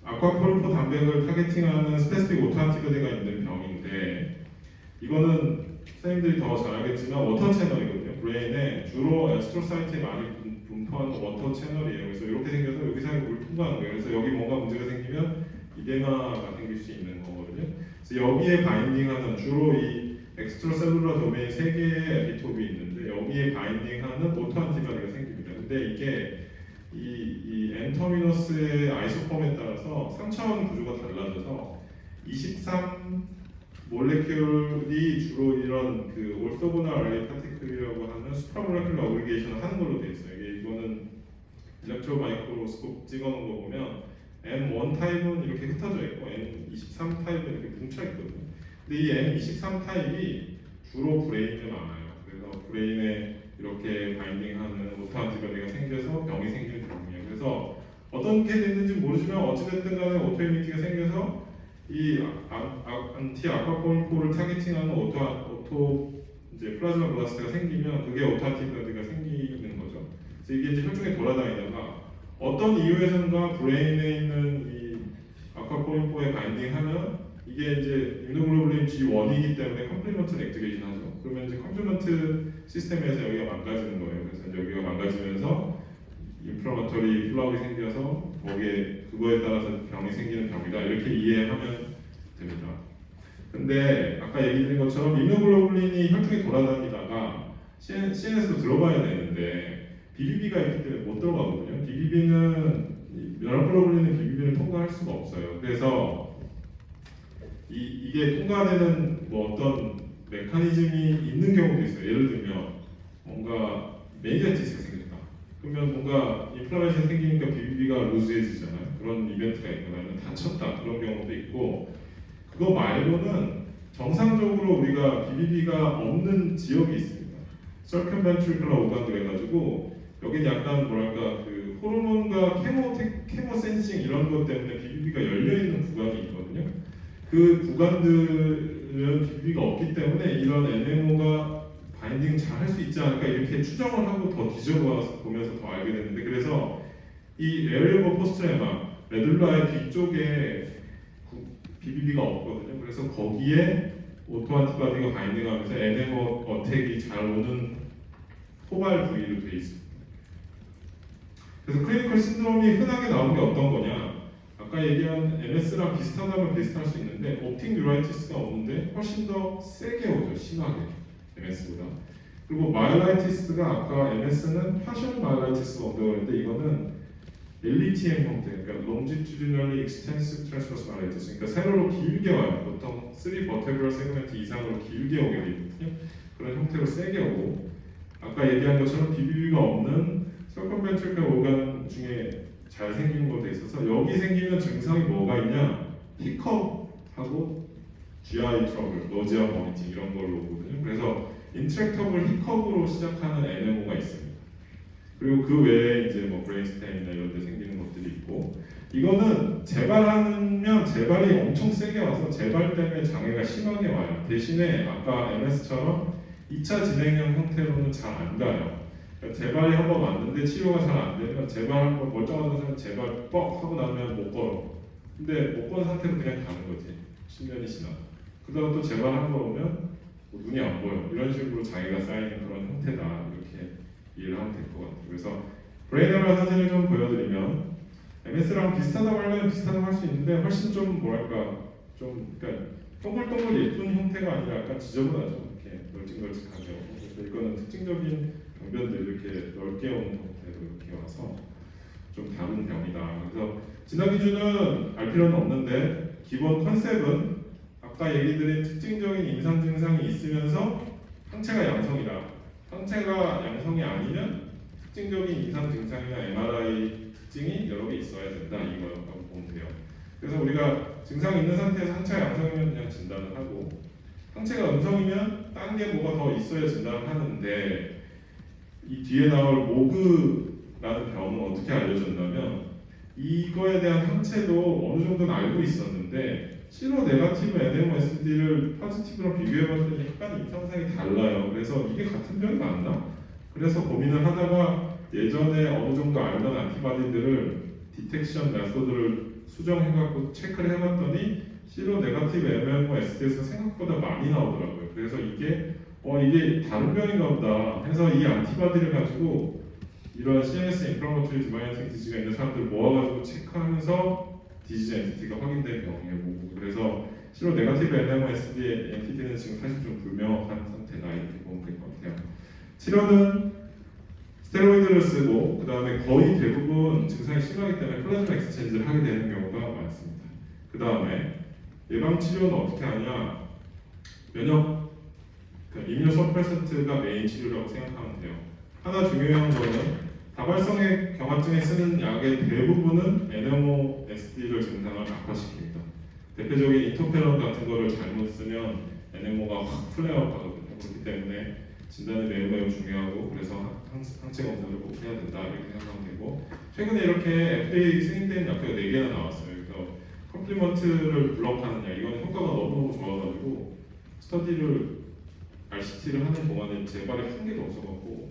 아쿠아포린4 단백을 타겟팅하는 스페시픽 오토안티바디가 있는 병인데 이거는 선생님들이 더 잘 알겠지만 워터 채널이거든요. 브레인에 주로 에스트로사이트에 많이 분포하는 워터 채널이에요. 그래서 이렇게 생겨서 여기 사이에 물 통과하는 거예요. 그래서 여기 뭔가 문제가 생기면 이데마가 생길 수 있는 거거든요. 그래서 여기에 바인딩하는 주로 이 엑스트라셀룰러 도메인 3개의 에피톱이 있는데 여기에 바인딩하는 오토안티바디가 생깁니다. 근데 이게 이 N 터미너스의 아이소폼에 따라서 3차원 구조가 달라져서 23 몰레큘이 주로 이런 그 올소고널 알리 파티클이라고 하는 수프라몰레큘러 어그리게이션을 하는 걸로 되어 있어요. 이거는 일렉트로 마이크로스코프 찍어놓은 거 보면 M1 타입은 이렇게 흩어져 있고 M23 타입은 이렇게 뭉쳐 있거든요. 근데 이 M23 타입이 주로 브레인에 많아요. 그래서 브레인에 이렇게 바인딩하는 오토안티바디가 생겨서 병이 생기는 병이에요. 그래서 어떻게 됐는지 모르지만 어찌됐든 간에 오토이뮤니티가 생겨서 이 안티 아쿠아포린4를 타겟팅하는 오토 이제 플라즈마 블라스트가 생기면 그게 오토안티바디가 생기는 거죠. 그래서 이게 이제 혈중에 돌아다니다가 어떤 이유에선가 브레인에 있는 이 아쿠아포린4에 바인딩하면 이게 이제 이뮤노글로불린 G1이기 때문에 컴플리먼트를 액티베이션 하죠. 그러면 이제 컴플리먼트 시스템에서 여기가 망가지는 거예요. 그래서 여기가 망가지면서 인플라마토리 플라우이 생겨서 거기에 그거에 따라서 병이 생기는 병이다 이렇게 이해하면 됩니다. 근데 아까 얘기 드린 것처럼 이뮤노글로불린이 혈중에 돌아다니다가 CNS로 들어가야 되는데 BBB가 있기 때문에 못 들어가거든요. BBB는 면역글로불린은 BBB를 통과할 수가 없어요. 그래서 이게 통과되는 뭐 어떤 메커니즘이 있는 경우도 있어요. 예를 들면 뭔가 메니아티스가 생겼다. 그러면 뭔가 인플라메이션 생기니까 BBB가 루즈해지잖아요. 그런 이벤트가 있거나 아니면 다쳤다 그런 경우도 있고 그거 말고는 정상적으로 우리가 BBB가 없는 지역이 있습니다. 서큐멘트리컬러 오간도 해가지고 여기는 약간 뭐랄까 그 호르몬과 케모 센싱 이런 것 때문에 BBB가 열려 있는 구간이 있거든요. 그 구간들은 BBB가 없기 때문에 이런 NMO가 바인딩 잘 할 수 있지 않을까 이렇게 추정을 하고 더 뒤져보면서 더 알게 됐는데 그래서 이 에어리어 오브 포스트레마 메둘라의 뒤쪽에 BBB가 없거든요. 그래서 거기에 오토안티바디가 바인딩하면서 NMO 어택이 잘 오는 포발 부위로 되어 있습니다. 그래서 클리니컬 신드롬이 흔하게 나오는 게 어떤 거냐? 아까 얘기한 MS랑 비슷하다면 비슷할 수 있는데 옵틱 뉴라이티스가 오는데 훨씬 더 세게 오죠. 심하게. MS보다. 그리고 마일라이티스가 아까 MS는 파셜 마일라이티스가 온다고 했는데 이거는 LETM 형태, 그러니까 Longitudinally Extensive Transverse Myelitis, 그러니까 세로로 길게 와요. 보통 3 vertebral segment 이상으로 길게 오게 되거든요. 그런 형태로 세게 오고, 아까 얘기한 것처럼 BBB가 없는 circumventricular organ 중에 잘 생긴 것도 있어서 여기 생기는 증상이 뭐가 있냐? 히컵하고 GI 트러블, 노지아 버미팅 이런 걸로 오거든요. 그래서 인트랙터블 히컵으로 시작하는 NMO가 있습니다. 그리고 그 외에 이제 뭐 브레인스테인이나 이런 데 생기는 것들이 있고, 이거는 재발하면 재발이 엄청 세게 와서 재발 때문에 장애가 심하게 와요. 대신에 아까 MS처럼 2차 진행형 형태로는 잘 안 가요. 그러니까 재발이 한번 왔는데 치료가 잘 안 되면 재발 한번 멀쩡하던 사람 재발 뻑 하고 나면 못 걸어. 근데 못 거는 상태로 그냥 가는 거지. 10년이 지나고. 그다음 또 재발 한번 오면 뭐 눈이 안 보여. 이런 식으로 장애가 쌓이는 그런 형태다. 이렇게 이해를 하면 될 것 같아요. 그래서 브레인에러 사진을 좀 보여드리면 MS랑 비슷하다고 하려면 비슷하다고 할 수 있는데 훨씬 좀 뭐랄까 좀 그러니까 동글동글 예쁜 형태가 아니라 약간 지저분하죠. 이렇게 널찍널찍하게. 그래서 이거는 특징적인 병변들 이렇게 넓게 온 형태로 이렇게 와서 좀 다른 병이다. 그래서 진단 기준은 알 필요는 없는데 기본 컨셉은 아까 얘기 드린 특징적인 임상 증상이 있으면서 항체가 양성이다. 항체가 양성이 아니면 특징적인 임상 증상이나 MRI 특징이 여러 개 있어야 된다. 이거라고 보면 돼요. 그래서 우리가 증상이 있는 상태에서 항체가 양성이면 그냥 진단을 하고, 항체가 음성이면 딴 게 뭐가 더 있어야 진단을 하는데, 이 뒤에 나올 모그라는 병은 어떻게 알려졌냐면 이거에 대한 항체도 어느 정도는 알고 있었는데 시로 네거티브 NMOSD를 포지티브랑 비교해봤더니 약간 임상상이 달라요. 그래서 이게 같은 병이 맞나? 그래서 고민을 하다가 예전에 어느 정도 알던 안티바디들을 디텍션 메소드를 수정해갖고 체크를 해봤더니 시로 네거티브 NMOSD에서 생각보다 많이 나오더라고요. 그래서 이게 다른 병인가 보다 해서 이 안티바디를 가지고 이런 CNS 인플라마토리 디마이너틱 디지가 있는 사람들 모아가지고 체크하면서 디지즈 엔티티가 확인된 병이에요. 그래서 실로 네거티브 NMOSD의 엔티티는 지금 사실 좀 불명확한 상태다 이렇게 보면 될 것 같아요. 치료는 스테로이드를 쓰고 그 다음에 거의 대부분 증상이 심하기 때문에 플라즈마 엑스체인지를 하게 되는 경우가 많습니다. 그 다음에 예방 치료는 어떻게 하냐? 면역 이뮤노 서프레센트가 메인 치료라고 생각하면 돼요. 하나 중요한 거는 다발성의 경화증에 쓰는 약의 대부분은 NMOSD를 증상을 악화시킵니다. 대표적인 인터페론 같은 거를 잘못 쓰면 NMO가 확 플레어업 하거든요. 그렇기 때문에 진단이 매우 중요하고 그래서 항체 검사를 꼭 해야 된다 이렇게 생각하면 되고, 최근에 이렇게 FDA 승인된 약효가 4개나 나왔어요. 그래서 컴플리먼트를 블럭하는 약, 이건 효과가 너무너무 좋아가지고 스터디를 RCT를 하는 동안에 재발이 한 개도 없어갖고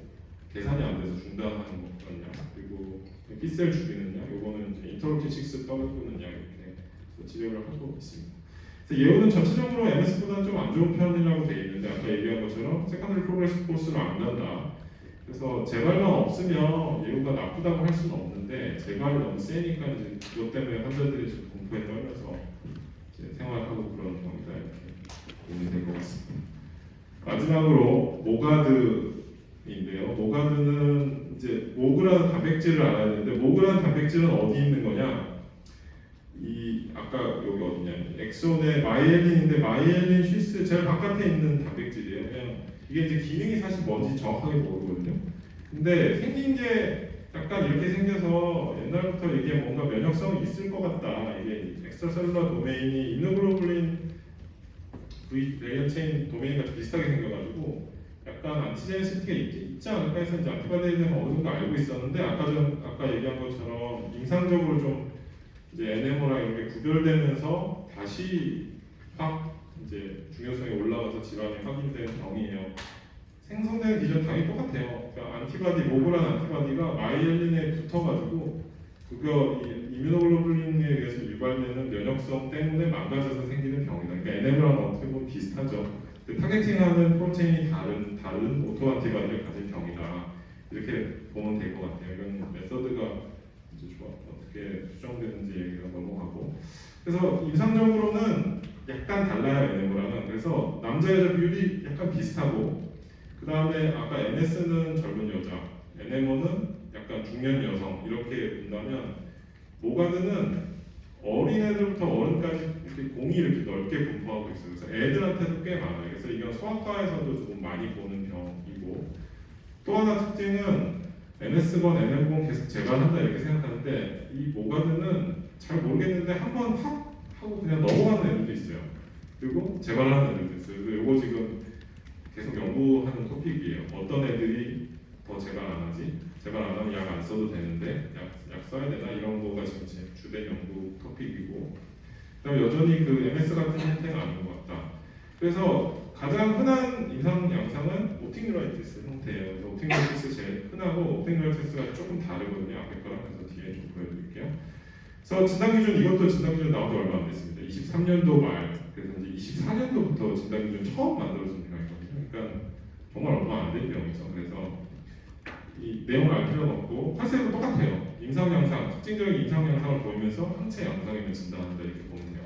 계산이 안 돼서 중단하는 그런 약, 그리고 B셀 죽이는 약, 요거는 인터로킨 6 떡을 끄는 약 이렇게 치료를 하고 있습니다. 그래서 예후는 전체적으로 MS보다는 좀 안 좋은 편이라고 되어 있는데 아까 얘기한 것처럼 세컨더리 프로그레스 코스로 안 간다. 그래서 재발만 없으면 예후가 나쁘다고 할 수는 없는데 재발이 너무 세니까 이제 그것 때문에 환자들이 좀 공포에 떨면서 이제 생활하고 그런 경우다 이렇게 보면 될 것 같습니다. 마지막으로 모가드인데요. 모가드는 이제 모그라는 단백질을 알아야 되는데 모그라는 단백질은 어디 있는 거냐? 이 아까 여기 어디냐? 엑손의 마이엘린인데 마이엘린 쉬스 제일 바깥에 있는 단백질이에요. 그냥 이게 이제 기능이 사실 뭔지 정확하게 모르거든요. 근데 생긴 게 약간 이렇게 생겨서 옛날부터 이게 뭔가 면역성이 있을 것 같다. 이게 엑스트라셀룰러 도메인이 이뮤노글로불린 레이어 체인 도메인과 비슷하게 생겨가지고 약간 안티제니시티가 있지 않을까 해서 이제 안티바디에 대해서 어느 정도 알고 있었는데 아까 얘기한 것처럼 임상적으로 좀 이제 NMO랑 이렇게 구별되면서 다시 확 이제 중요성이 올라가서 질환이 확인된 병이에요. 생성되는 기전 당연히 똑같아요. 그러니까 안티바디 모그란 안티바디가 마이엘린에 붙어가지고 그거 이뮤노글로불린에 의해서 유발되는 면역성 때문에 망가져서 생기는 병이다. 그러니까 NMO랑 어떻게 보면 비슷하죠. 타겟팅하는 프로테인이 다른 오토 안티바디를 가진 병이다. 이렇게 보면 될 것 같아요. 이건 메서드가 이제 어떻게 수정되는지 얘기가 넘어가고. 그래서 임상적으로는 약간 달라요 NMO랑은. 그래서 남자 여자 비율이 약간 비슷하고 그 다음에 아까 NS는 젊은 여자, NMO는 약간 중년 여성 이렇게 본다면 모가드는 어린애들부터 어른까지 이렇게 공이 이렇게 넓게 분포하고 있어요. 그래서 애들한테도 꽤 많아요. 그래서 이건 소아과에서도 조금 많이 보는 병이고 또 하나 특징은 NS1, NM1 계속 재발한다 이렇게 생각하는데 이 모가드는 잘 모르겠는데 한번 확 하고 그냥 넘어가는 애들도 있어요. 그리고 재발하는 애들도 있어요. 그래서 이거 지금 계속 연구하는 토픽이에요. 어떤 애들이 더 재발 안 하지? 재발 안 하면 약 안 써도 되는데 약 써야 되나? 이런 거가 지금 제 주된 연구 토픽이고 그다음에 여전히 그 MS 같은 형태가 아닌 것 같다. 그래서 가장 흔한 임상 양상은 오팅뉴라이티스 형태예요. 그래서 오팅뉴라이티스 제일 흔하고 오팅뉴라이티스가 조금 다르거든요. 앞에 거랑 그래서 뒤에 좀 보여드릴게요. 그래서 진단기준 이것도 진단기준 나온 지 얼마 안 됐습니다. 23년도 말 그래서 이제 24년도부터 진단기준 처음 만들어진 병이거든요. 그러니까 정말 얼마 안 된 병이죠. 그래서 이 내용을 알 필요는 없고 파스도 똑같아요. 임상 양상, 특징적인 임상 양상을 보이면서 항체 양상이면 진단한다 이렇게 보면 돼요.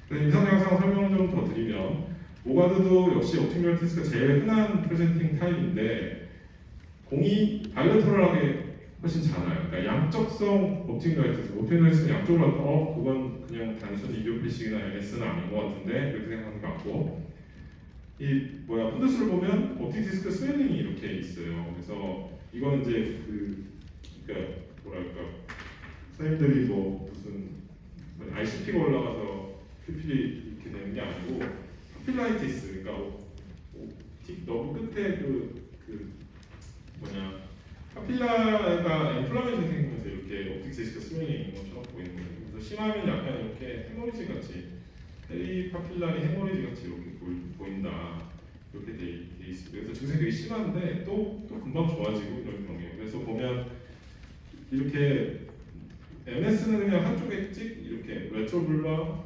그래서 임상 양상 설명을 좀 더 드리면 모가드도 역시 옵티밀티스가 제일 흔한 프레젠팅 타입인데 공이 바이러털하게 훨씬 작아요. 그러니까 양적성 옵티밀티스, 옵티밀티스는 양쪽으로 가서 그건 그냥 단순 이디오패식이나 NS는 아닌 것 같은데 이렇게 생각하는 것 같고 이 펀더스를 보면 옵틱 디스크 스웰링이 이렇게 있어요. 그래서 이거는 이제 그러니까 뭐랄까 선생님들이 무슨 ICP가 올라가서 퓨필이 이렇게 되는 게 아니고 파필라이티스 그러니까 옵틱 너브 끝에 파필라가 인플라메이션 생기면서 이렇게 옵틱 디스크 스웰링이 있는 것처럼 보이는 거예요. 그래서 심하면 약간 이렇게 헤모리지 같이 페리파필라리 헤모리지 같이 이렇게 보인다 이렇게 돼 있습니다. 그래서 증상이 되게 심한데 또 금방 좋아지고 이런 병이에요. 그래서 보면 이렇게 MS는 그냥 한쪽에 찍 이렇게 레트로블라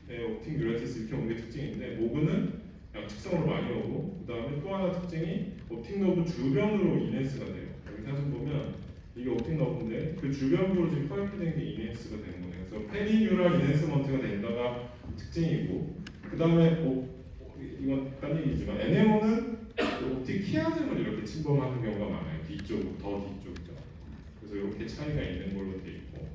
옵틱 뉴라이티스 이렇게 오는 게 특징인데 모그는 양측성으로 많이 오고 그 다음에 또 하나 특징이 옵틱 너브 주변으로 이네스가 돼요. 여기 사진 보면 이게 옵틱 너브인데 그 주변부로 지금 파이프된 게 이네스가 되는 거예요. 그래서 페리뉴랄 이네스먼트가 된다가 특징이고 그 다음에 이건 딴 얘기지만 NMO는 옵틱 키아즘을 이렇게 침범하는 경우가 많아요. 뒤쪽, 더 뒤쪽이죠. 그래서 이렇게 차이가 있는 걸로 돼 있고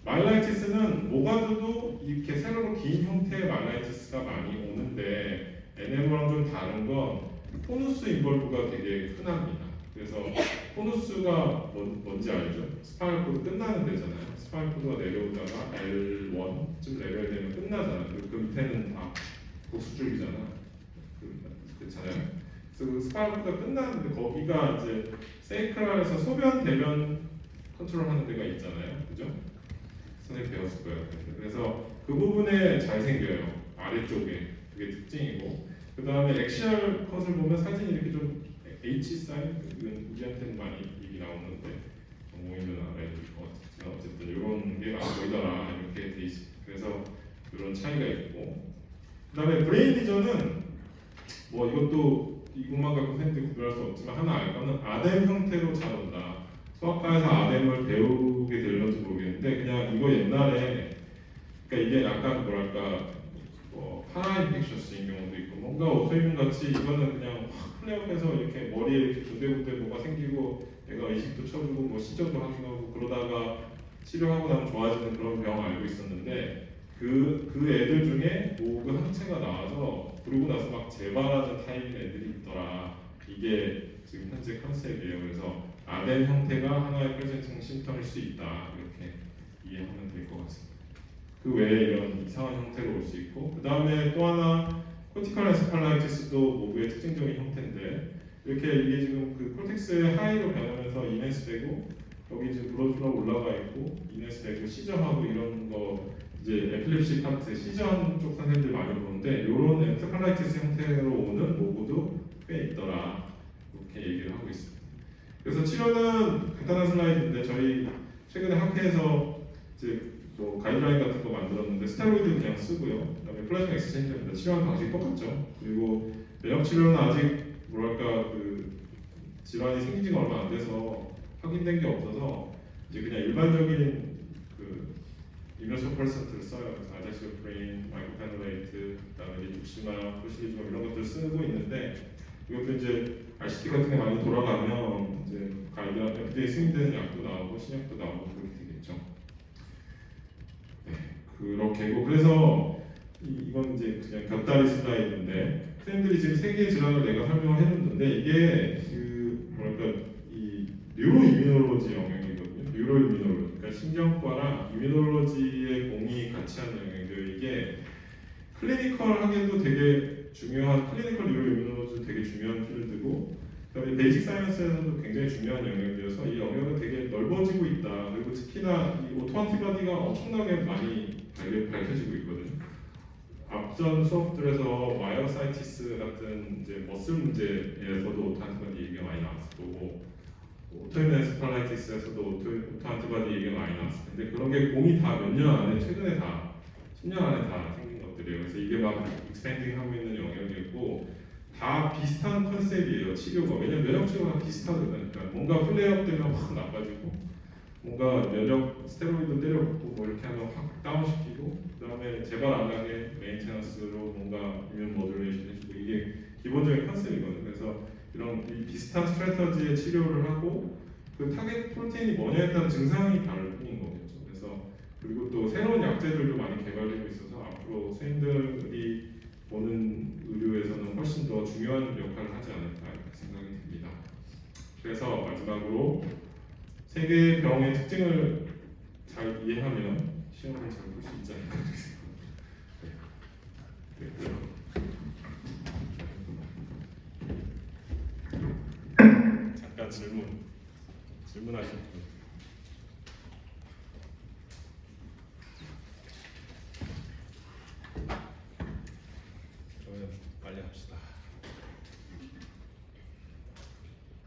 마일라이티스는 모가드도 이렇게 세로로 긴 형태의 마일라이티스가 많이 오는데 NMO랑 좀 다른 건 포누스 인벌브가 되게 흔합니다. 그래서 포누스가 뭔지 알죠? 스파이널 코드 끝나는 데잖아요. 스파이널 코드가 내려오다가 L1쯤 레벨 되면 끝나잖아요. 그 밑에는 다 복수줄기잖아. 그렇잖아요. 그래서 그 스파이널 코드가 끝나는데 거기가 이제 세이크랄에서 소변 대변 컨트롤하는 데가 있잖아요. 그죠? 선생님 배웠을 거예요. 그래서 그 부분에 잘 생겨요. 아래쪽에 그게 특징이고 그 다음에 엑시얼 컷을 보면 사진이 이렇게 좀 H 사인 이건 우리한테는 많이 얘기 나오는데 전공인들은 알아야 될 것 같지만 어쨌든 이런 게 많이 보이더라 이렇게 돼 있습니다. 그래서 이런 차이가 있고 그 다음에 브레인 리전은 이것도 이것만 갖고 선생님들이 구별할 수 없지만 하나 알 거는 아뎀 형태로 잘 온다. 소아과에서 아뎀을 배우게 될런지 모르겠는데 그냥 이거 옛날에 그러니까 이게 약간 뭐랄까 파라 인펙셔스인 경우도 있고 뭔가 오토이뮨 같이 이거는 그냥 확 플레이업해서 이렇게 머리에 이렇게 군데군데 뭐가 생기고 얘가 의식도 쳐주고 시전도 확인하고 그러다가 치료하고 나면 좋아지는 그런 병 알고 있었는데 그 애들 중에 모그 항체가 나와서 그러고 나서 막 재발하는 타입인 애들이 있더라. 이게 지금 현재 컨셉이에요. 그래서 아덴 형태가 하나의 프레젠팅 심텀일 수 있다. 이렇게 이해하면 될 것 같습니다. 그 외에 이런 이상한 형태로 올 수 있고 그 다음에 또 하나 코티컬 엔세팔라이티스도 모브의 특징적인 형태인데 이렇게 이게 지금 그 콜텍스의 하이로 변하면서 이네스되고 여기 지금 브로드가 올라가 있고 이네스되고 시저하고 이런 거 이제 에필lep시 파트 시저한 쪽 선생님들 많이 보는데 이런 엔세팔라이티스 형태로 오는 모브도 꽤 있더라 이렇게 얘기를 하고 있습니다. 그래서 치료는 간단한 슬라이드인데 저희 최근에 학회에서 이제 가이드라인 같은 거 만들었는데 스테로이드 그냥 쓰고요. 그다음에 플라즈마 엑스체인지입니다. 치료하는 방식이 똑같죠. 그리고 면역 치료는 아직 그 질환이 생긴 지가 얼마 안 돼서 확인된 게 없어서 이제 그냥 일반적인 그 이뮤노서퍼센트를 써요. 그래서 아자시오프린, 마이코펜놀레이트, 그다음에 리투시마, 프로시리즈마 이런 것들 쓰고 있는데 이것도 이제 RCT 같은 게 많이 돌아가면 이제 가이드랑 FDA 승인되는 약도 나오고 신약도 나오고 그렇게 되겠죠. 네, 그렇게고 그래서 이건 이제 그냥 곁다리 슬라이드인데 쌤들이 지금 세 개의 질환을 내가 설명을 해줬는데 이게 그 뭐랄까 이 뉴로 이뮤놀로지 영역이거든요. 뉴로 이뮤놀로지 그러니까 신경과랑 이뮤놀로지의 공이 같이 하는 영역이에요. 이게 클리니컬하게도 되게 중요한 클리니컬 뉴로 이뮤놀로지 되게 중요한 필드고 그다음에 베이직 사이언스에서도 굉장히 중요한 영역이어서 이 영역은 되게 넓어지고 있다. 그리고 특히나 이 오토안티바디가 엄청나게 많이 밝혀지고 있거든요. 앞전 수업들에서 마이오사이티스 같은 이제 머슬 문제에서도 오토안티바디 얘기가 많이 나왔을 거고 오토이뮨 엔세팔라이티스에서도 오토안티바디 얘기가 많이 나왔을 텐데 그런 게 공이 다 몇 년 안에 최근에 다 10년 안에 다 생긴 것들이에요. 그래서 이게 막 익스펜딩 하고 있는 영역이었고 다 비슷한 컨셉이에요. 치료가. 왜냐면 면역 치료가 비슷하거든요. 그러니까 뭔가 플레이업 되면 확 나빠지고 뭔가 면역 스테로이드 때려붓고 뭐 이렇게 하면 확 다운시키고 그다음에 재발 안 하게 메인테너스로 뭔가 이뮨 모듈레이션 해주고 이게 기본적인 컨셉이거든요. 그래서 이런 비슷한 스트래터지의 치료를 하고 그 타겟 프로테인이 뭐냐에 따른 증상이 다를 뿐인 거겠죠. 그래서 그리고 또 새로운 약제들도 많이 개발되고 있어서 앞으로 선생님들이 보는 의료에서는 훨씬 더 중요한 역할을 하지 않을까 이렇게 생각이 듭니다. 그래서 마지막으로 세 개의 병의 특징을 잘 이해하면 시험을 잘 볼 수 있지 않을까 이렇게 생각합니다. 잠깐 질문하실 분. 그러면 빨리 합시다.